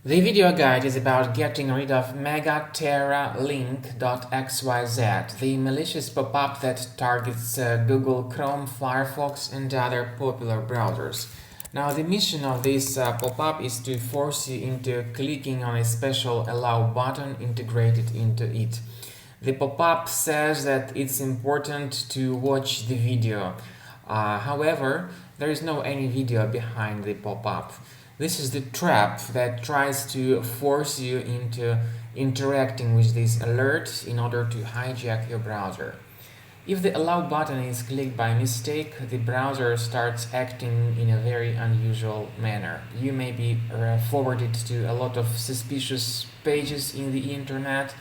The video guide is about getting rid of Megaterralink.xyz, the malicious pop-up that targets Google Chrome, Firefox and other popular browsers. Now, the mission of this pop-up is to force you into clicking on a special Allow button integrated into it. The pop-up says that it's important to watch the video. However, there is no any video behind the pop-up. This is the trap that tries to force you into interacting with this alert in order to hijack your browser. If the Allow button is clicked by mistake, the browser starts acting in a very unusual manner. You may be forwarded to a lot of suspicious pages in the internet,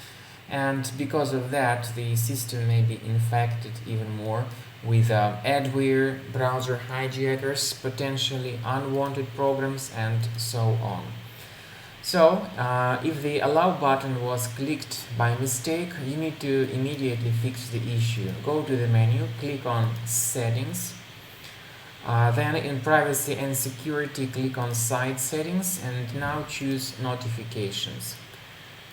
and because of that, the system may be infected even more with adware, browser hijackers, potentially unwanted programs, and so on. So, if the Allow button was clicked by mistake, you need to immediately fix the issue. Go to the menu, click on Settings, then in Privacy and Security, click on Site Settings, and now choose Notifications.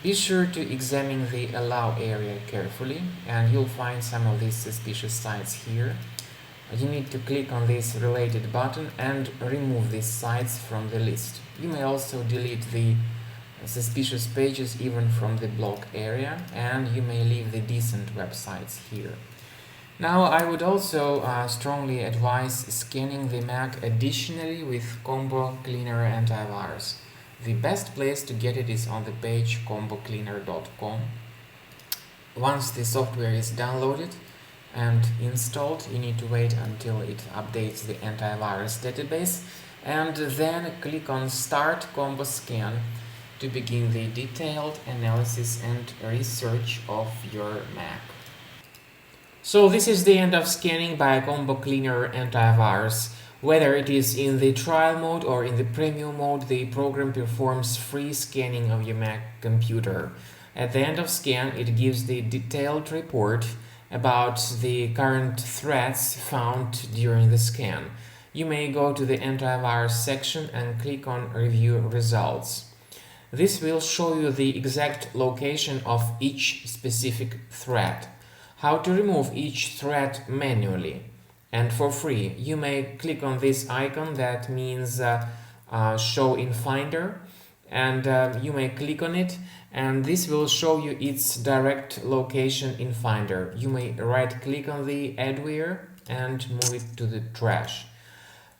Be sure to examine the Allow area carefully, and you'll find some of these suspicious sites here. You need to click on this related button and remove these sites from the list. You may also delete the suspicious pages even from the block area, and you may leave the decent websites here. Now, I would also strongly advise scanning the Mac additionally with Combo Cleaner Antivirus. The best place to get it is on the page combocleaner.com. Once the software is downloaded and installed, you need to wait until it updates the antivirus database, and then click on Start Combo Scan to begin the detailed analysis and research of your Mac. So this is the end of scanning by Combo Cleaner Antivirus. Whether it is in the trial mode or in the premium mode, the program performs free scanning of your Mac computer. At the end of scan, it gives the detailed report about the current threats found during the scan. You may go to the antivirus section and click on Review Results. This will show you the exact location of each specific threat, how to remove each threat manually. And for free, you may click on this icon that means Show in Finder, and you may click on it, and this will show you its direct location in Finder. You may right click on the adware and move it to the trash.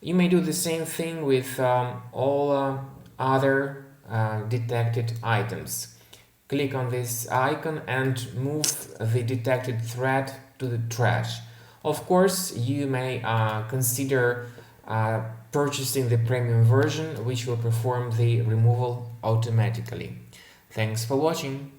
You may do the same thing with all other detected items. Click on this icon and move the detected threat to the trash. Of course, you may consider purchasing the premium version, which will perform the removal automatically. Thanks for watching.